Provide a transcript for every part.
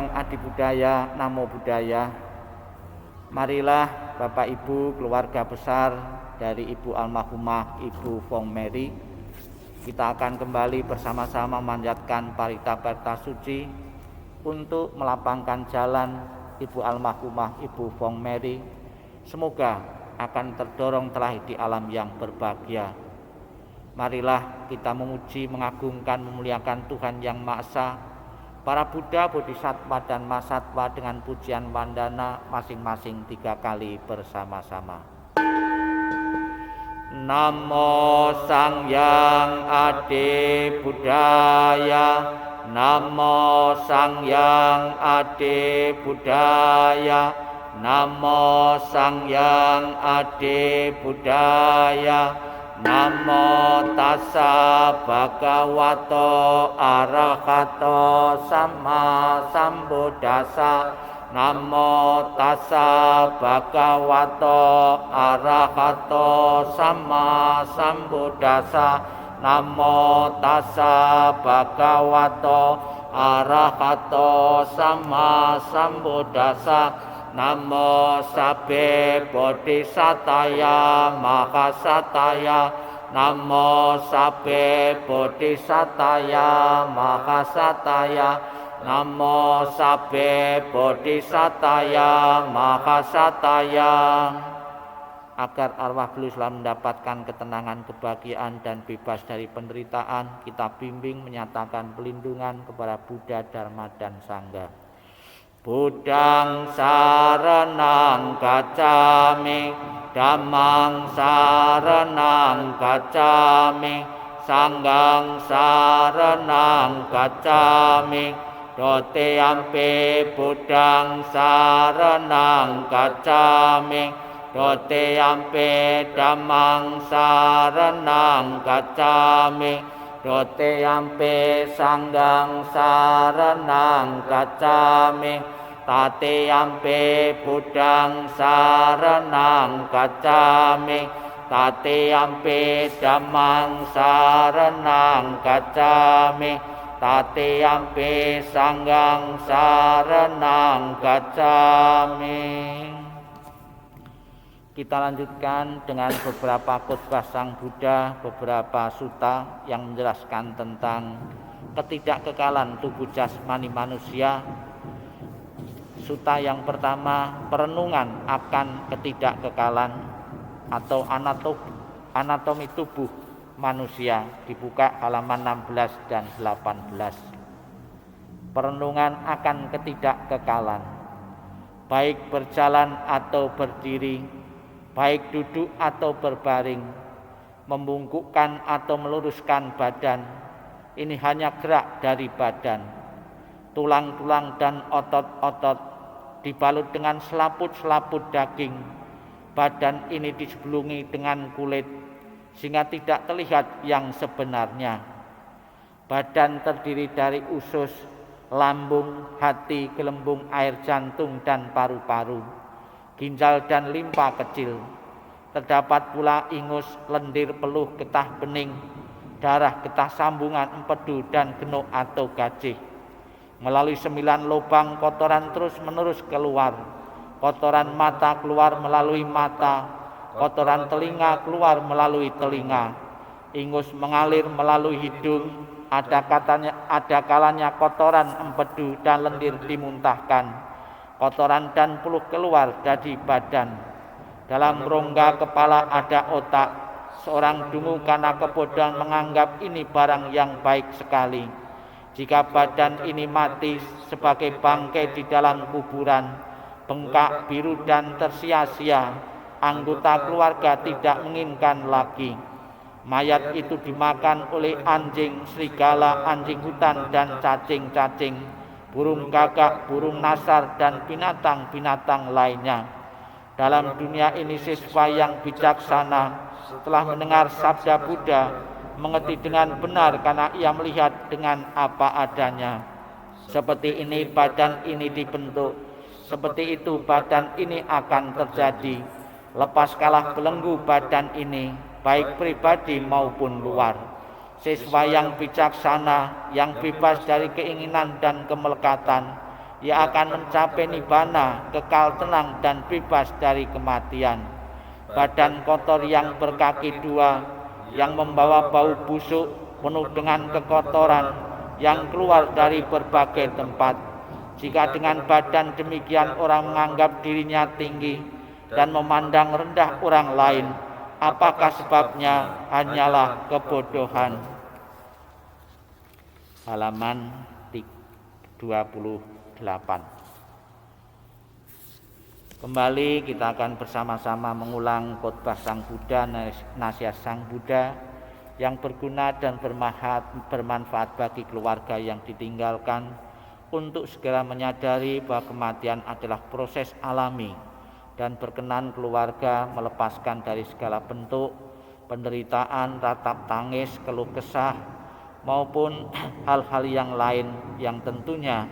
Bambang Adibudaya Namo Buddhaya. Marilah Bapak Ibu keluarga besar dari Ibu almarhumah Ibu Fong Mary, kita akan kembali bersama-sama memanjatkan parita-parita suci untuk melapangkan jalan Ibu almarhumah Ibu Fong Mary. Semoga akan terdorong teraih di alam yang berbahagia. Marilah kita memuji, mengagungkan, memuliakan Tuhan Yang Maha Esa, para Buddha, Bodhisattva, dan Mahasatwa dengan pujian wandana masing-masing 3 kali bersama-sama. Namo Sangyang Adi Buddhaya, Namo Sangyang Adi Buddhaya, Namo Sangyang Adi Buddhaya. Namo tassa bhagavato arahato sama sambuddhassa. Namo tassa bhagavato arahato sama sambuddhassa. Namo tassa bhagavato arahato sama sambuddhassa. Namo sabbe bodhisataya mahasataya. Namo sabbe bodhisataya mahasataya. Namo sabbe bodhisataya mahasataya. Agar arwah beliau selalu mendapatkan ketenangan, kebahagiaan, dan bebas dari penderitaan, kita bimbing menyatakan pelindungan kepada Buddha, Dharma, dan Sangha. Buddhang saranang gacchami, Dhammang saranang gacchami, Sanghang saranang gacchami. Dotiyampi Buddhang saranang gacchami, Dotiyampi Dhammang saranang gacchami, Dotiyampi Sanghang saranang gacchami. Tatiyampi Buddhang saranang gacchami, Tatiyampi Dhammang saranang gacchami, Tatiyampi Sanghang saranang gacchami. Kita lanjutkan dengan beberapa khotbah Sang Buddha, beberapa sutta yang menjelaskan tentang ketidakkekalan tubuh jasmani manusia. Sutta yang pertama, perenungan akan ketidakkekalan atau anatomi tubuh manusia, dibuka halaman 16 dan 18. Perenungan akan ketidakkekalan, baik berjalan atau berdiri, baik duduk atau berbaring, membungkukkan atau meluruskan badan, ini hanya gerak dari badan. Tulang-tulang dan otot-otot dibalut dengan selaput-selaput daging. Badan ini disebelungi dengan kulit sehingga tidak terlihat yang sebenarnya. Badan terdiri dari usus, lambung, hati, gelembung air jantung dan paru-paru, ginjal dan limpa kecil. Terdapat pula ingus, lendir, peluh, getah bening, darah, getah sambungan, empedu, dan genuk atau gajih. Melalui 9 lubang kotoran terus-menerus keluar. Kotoran mata keluar melalui mata, kotoran telinga keluar melalui telinga. Ingus mengalir melalui hidung, ada kalanya kotoran, empedu, dan lendir dimuntahkan. Kotoran dan peluh keluar dari badan. Dalam rongga kepala ada otak. Seorang dungu karena kebodohan menganggap ini barang yang baik sekali. Jika badan ini mati sebagai bangkai di dalam kuburan, bengkak, biru, dan tersia-sia, anggota keluarga tidak menginginkan lagi. Mayat itu dimakan oleh anjing, serigala, anjing hutan, dan cacing-cacing, burung gagak, burung nasar, dan binatang-binatang lainnya. Dalam dunia ini siswa yang bijaksana setelah mendengar sabda Buddha mengerti dengan benar karena ia melihat dengan apa adanya. Seperti ini badan ini dibentuk, seperti itu badan ini akan terjadi. Lepas kalah belenggu badan ini, baik pribadi maupun luar. Siswa yang bijaksana, yang bebas dari keinginan dan kemelekatan, ia akan mencapai nibbana, kekal tenang dan bebas dari kematian. Badan kotor yang berkaki dua, yang membawa bau busuk penuh dengan kekotoran yang keluar dari berbagai tempat. Jika dengan badan demikian orang menganggap dirinya tinggi dan memandang rendah orang lain, apakah sebabnya? Hanyalah kebodohan. Halaman 28. Kembali kita akan bersama-sama mengulang khotbah Sang Buddha, nasihat Sang Buddha yang berguna dan bermanfaat bagi keluarga yang ditinggalkan, untuk segera menyadari bahwa kematian adalah proses alami dan berkenan keluarga melepaskan dari segala bentuk penderitaan, ratap tangis, keluh kesah maupun hal-hal yang lain yang tentunya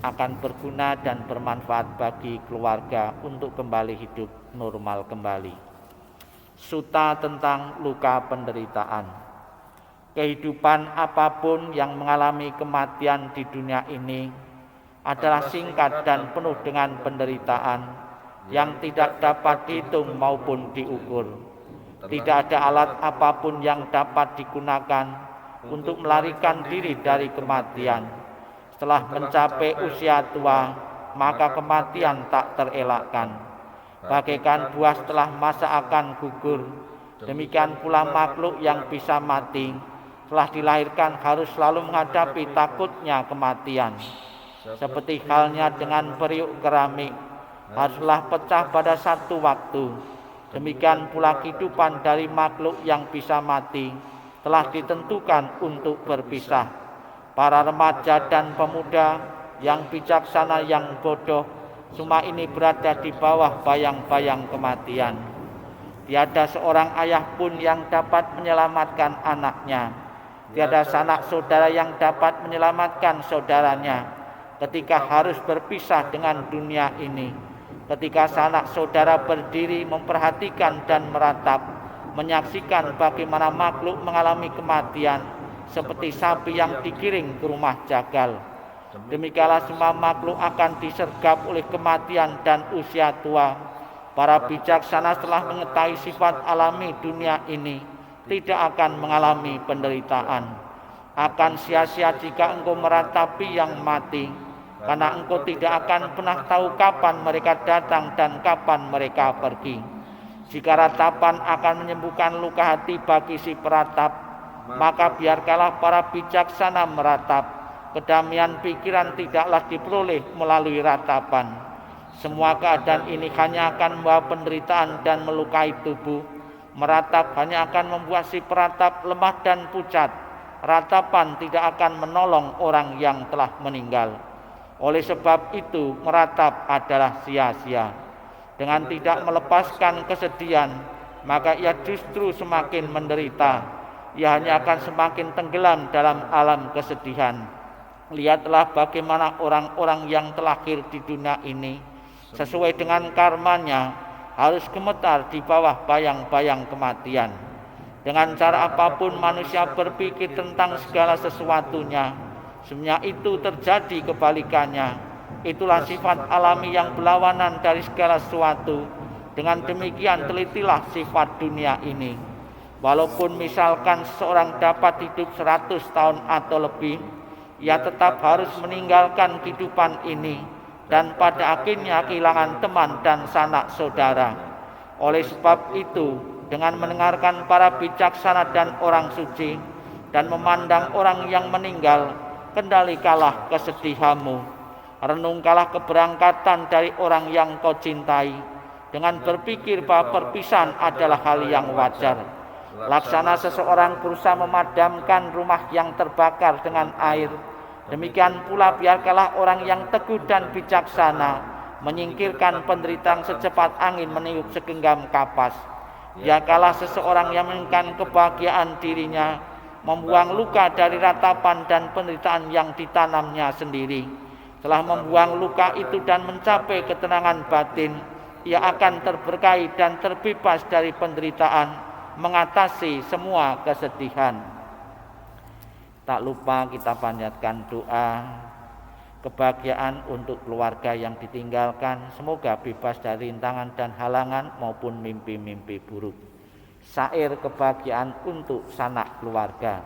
akan berguna dan bermanfaat bagi keluarga untuk kembali hidup normal kembali. Sutta tentang luka penderitaan. Kehidupan apapun yang mengalami kematian di dunia ini adalah singkat dan penuh dengan penderitaan yang tidak dapat dihitung maupun diukur. Tidak ada alat apapun yang dapat digunakan untuk melarikan diri dari kematian. Setelah mencapai usia tua, maka kematian tak terelakkan. Bagaikan buah setelah masa akan gugur, demikian pula makhluk yang bisa mati setelah dilahirkan harus selalu menghadapi takutnya kematian. Seperti halnya dengan periuk keramik haruslah pecah pada satu waktu, demikian pula kehidupan dari makhluk yang bisa mati telah ditentukan untuk berpisah. Para remaja dan pemuda yang bijaksana, yang bodoh, semua ini berada di bawah bayang-bayang kematian. Tiada seorang ayah pun yang dapat menyelamatkan anaknya. Tiada sanak saudara yang dapat menyelamatkan saudaranya ketika harus berpisah dengan dunia ini. Ketika sanak saudara berdiri memperhatikan dan meratap, menyaksikan bagaimana makhluk mengalami kematian seperti sapi yang digiring ke rumah jagal. Demikianlah semua makhluk akan disergap oleh kematian dan usia tua. Para bijaksana telah mengetahui sifat alami dunia ini tidak akan mengalami penderitaan. Akan sia-sia jika engkau meratapi yang mati, karena engkau tidak akan pernah tahu kapan mereka datang dan kapan mereka pergi. Jika ratapan akan menyembuhkan luka hati bagi si peratap, maka biarkanlah para bijaksana meratap. Kedamaian pikiran tidaklah diperoleh melalui ratapan. Semua keadaan ini hanya akan membawa penderitaan dan melukai tubuh. Meratap hanya akan membuat si peratap lemah dan pucat. Ratapan tidak akan menolong orang yang telah meninggal. Oleh sebab itu, meratap adalah sia-sia. Dengan tidak melepaskan kesedihan, maka ia justru semakin menderita. Ia hanya akan semakin tenggelam dalam alam kesedihan. Lihatlah bagaimana orang-orang yang terlahir di dunia ini sesuai dengan karmanya harus gemetar di bawah bayang-bayang kematian. Dengan cara apapun manusia berpikir tentang segala sesuatunya, sebenarnya itu terjadi kebalikannya. Itulah sifat alami yang berlawanan dari segala sesuatu. Dengan demikian telitilah sifat dunia ini. Walaupun misalkan seseorang dapat hidup 100 tahun atau lebih, ia tetap harus meninggalkan kehidupan ini dan pada akhirnya kehilangan teman dan sanak saudara. Oleh sebab itu, dengan mendengarkan para bijaksana dan orang suci dan memandang orang yang meninggal, kendalikalah kesedihanmu. Renungkanlah keberangkatan dari orang yang kau cintai dengan berpikir bahwa perpisahan adalah hal yang wajar. Laksana seseorang berusaha memadamkan rumah yang terbakar dengan air, demikian pula biarkanlah orang yang teguh dan bijaksana menyingkirkan penderitaan secepat angin meniup segenggam kapas. Biarkanlah seseorang yang menginginkan kebahagiaan dirinya membuang luka dari ratapan dan penderitaan yang ditanamnya sendiri. Setelah membuang luka itu dan mencapai ketenangan batin, ia akan terberkahi dan terbebas dari penderitaan, mengatasi semua kesedihan. Tak lupa kita panjatkan doa. kebahagiaan untuk keluarga yang ditinggalkan, semoga bebas dari rintangan dan halangan maupun mimpi-mimpi buruk. Syair kebahagiaan untuk sanak keluarga.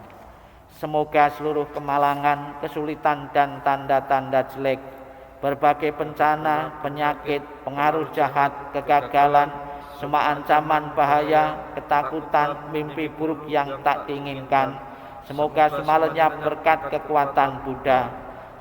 Semoga seluruh kemalangan, kesulitan dan tanda-tanda jelek, berbagai bencana, penyakit, pengaruh jahat, kegagalan, semua ancaman bahaya, ketakutan, mimpi buruk yang tak diinginkan, semoga semua lenyap berkat kekuatan Buddha.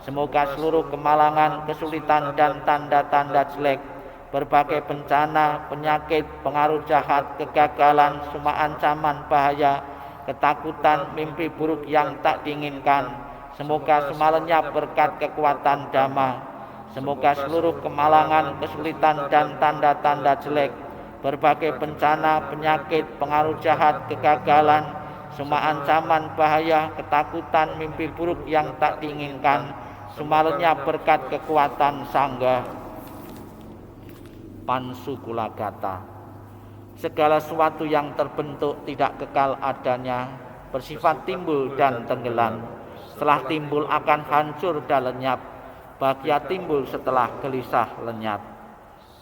Semoga seluruh kemalangan, kesulitan dan tanda-tanda jelek, berbagai bencana, penyakit, pengaruh jahat, kegagalan, semua ancaman bahaya, ketakutan, mimpi buruk yang tak diinginkan, semoga semua lenyap berkat kekuatan Dhamma. Semoga seluruh kemalangan, kesulitan dan tanda-tanda jelek, berbagai bencana, penyakit, pengaruh jahat, kegagalan, semua ancaman bahaya, ketakutan, mimpi buruk yang tak diinginkan, semua lenyap berkat kekuatan Sangha. Pansukulagata. Segala sesuatu yang terbentuk tidak kekal adanya, bersifat timbul dan tenggelam. Setelah timbul akan hancur dan lenyap, bahagia timbul setelah gelisah lenyap.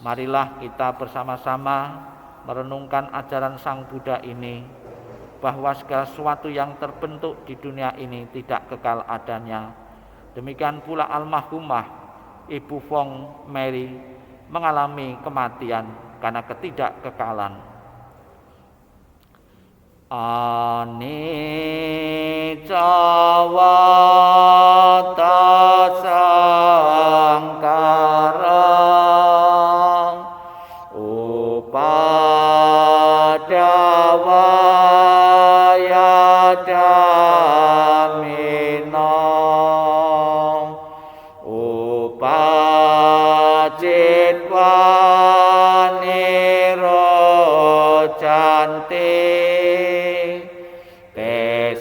Marilah kita bersama-sama merenungkan ajaran Sang Buddha ini, bahwa segala sesuatu yang terbentuk di dunia ini tidak kekal adanya. Demikian pula almarhumah Ibu Fong Mary mengalami kematian karena ketidakkekalan. Anicca wata sangkara upadawaya damina upacitwa nirojanti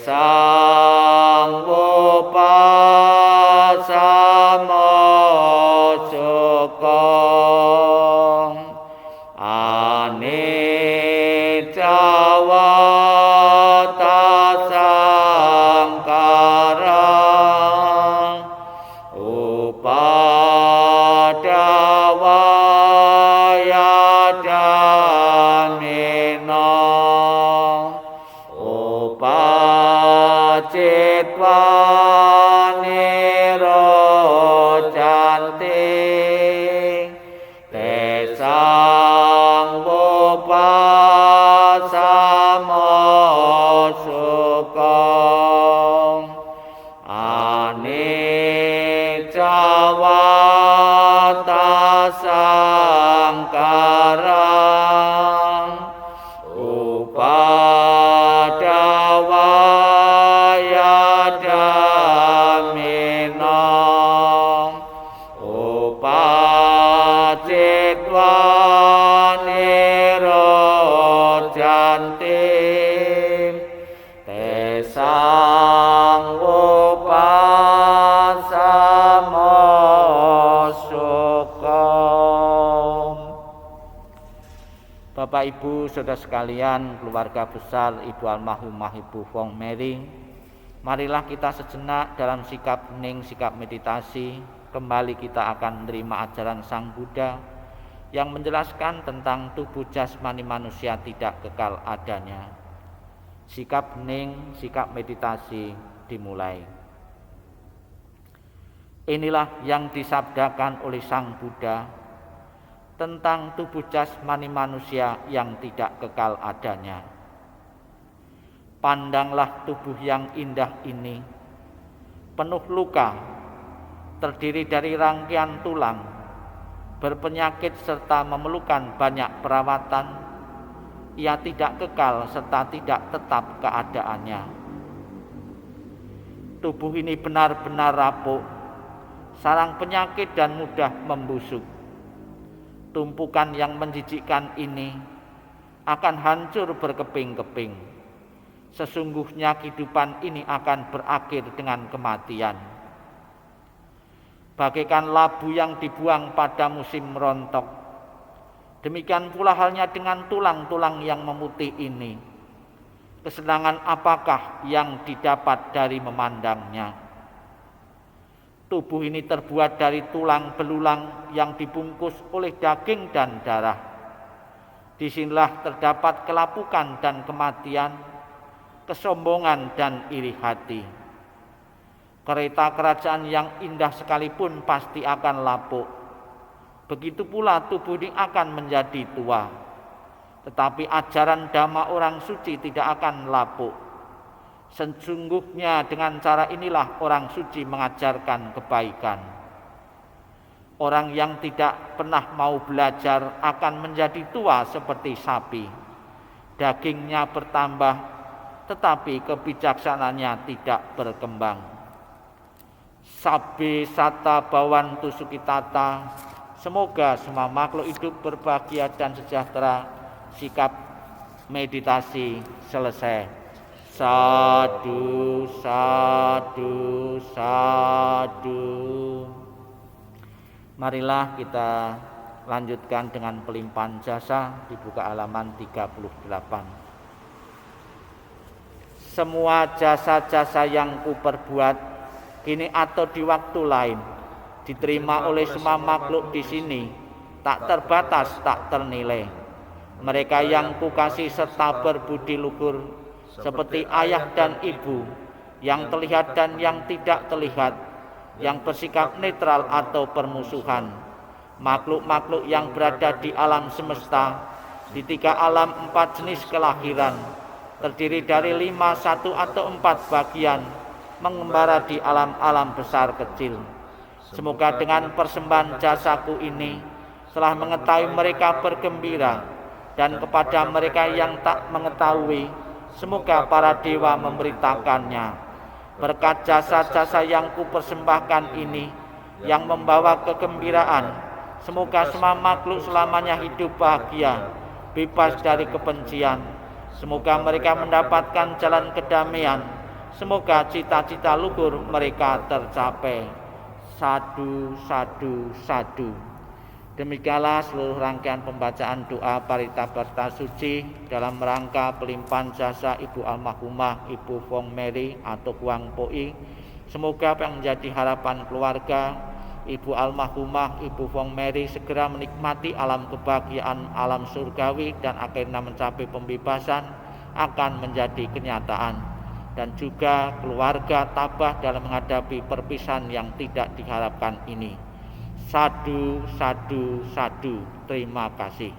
Sang Upasamo Sukong Anicca wata sangkara upadawaya damina Citwa nirojanti tesang upasamo sukong anicca wata sangkara Tesang upasamo sukong. Bapak Ibu saudara sekalian, keluarga besar Ibu almarhumah Ibu Fong Mary, marilah kita sejenak dalam sikap hening, sikap meditasi. Kembali kita akan menerima ajaran Sang Buddha yang menjelaskan tentang tubuh jasmani manusia tidak kekal adanya. Sikap hening, sikap meditasi dimulai. Inilah yang disabdakan oleh Sang Buddha tentang tubuh jasmani manusia yang tidak kekal adanya. Pandanglah tubuh yang indah ini, penuh luka, terdiri dari rangkaian tulang, berpenyakit serta memerlukan banyak perawatan. Ia tidak kekal serta tidak tetap keadaannya. Tubuh ini benar-benar rapuh, sarang penyakit dan mudah membusuk. Tumpukan yang menjijikkan ini akan hancur berkeping-keping. Sesungguhnya kehidupan ini akan berakhir dengan kematian. Bagaikan labu yang dibuang pada musim rontok, demikian pula halnya dengan tulang-tulang yang memutih ini. Kesenangan apakah yang didapat dari memandangnya? Tubuh ini terbuat dari tulang belulang yang dibungkus oleh daging dan darah. Disinilah terdapat kelapukan dan kematian, kesombongan dan iri hati. Kereta kerajaan yang indah sekalipun pasti akan lapuk. Begitu pula tubuh ini akan menjadi tua. Tetapi ajaran dhamma orang suci tidak akan lapuk. Sesungguhnya dengan cara inilah orang suci mengajarkan kebaikan. Orang yang tidak pernah mau belajar akan menjadi tua seperti sapi. Dagingnya bertambah, tetapi kebijaksanaannya tidak berkembang. Sabbe sata bawantu sukitata. Semoga semua makhluk hidup berbahagia dan sejahtera. Sikap meditasi selesai. Sadu, sadu, sadu. Marilah kita lanjutkan dengan pelimpahan jasa, dibuka halaman 38. Semua jasa-jasa yang kuperbuat kini atau di waktu lain diterima oleh semua makhluk di sini, tak terbatas, tak ternilai. Mereka yang kukasih serta berbudi luhur, seperti ayah dan ibu, yang terlihat dan yang tidak terlihat, yang bersikap netral atau permusuhan, makhluk-makhluk yang berada di alam semesta, di 3 alam 4 jenis kelahiran, terdiri dari 5, 1 atau 4 bagian, mengembara di alam-alam besar kecil. Semoga dengan persembahan jasaku ini telah mengetahui mereka bergembira, dan kepada mereka yang tak mengetahui, semoga para dewa memberitakannya. Berkat jasa-jasa yang kupersembahkan ini yang membawa kegembiraan, semoga semua makhluk selamanya hidup bahagia, bebas dari kebencian. Semoga mereka mendapatkan jalan kedamaian. Semoga cita-cita luhur mereka tercapai. Sadu, sadu, sadu. Demikianlah seluruh rangkaian pembacaan doa Paritabarta Suci dalam rangka pelimpahan jasa Ibu Almarhumah Ibu Fong Mary atau Huang Poi. Semoga apa yang menjadi harapan keluarga Ibu Almarhumah Ibu Fong Mary segera menikmati alam kebahagiaan, alam surgawi, dan akhirnya mencapai pembebasan akan menjadi kenyataan. Dan juga keluarga tabah dalam menghadapi perpisahan yang tidak diharapkan ini. Sadu, sadu, sadu. Terima kasih.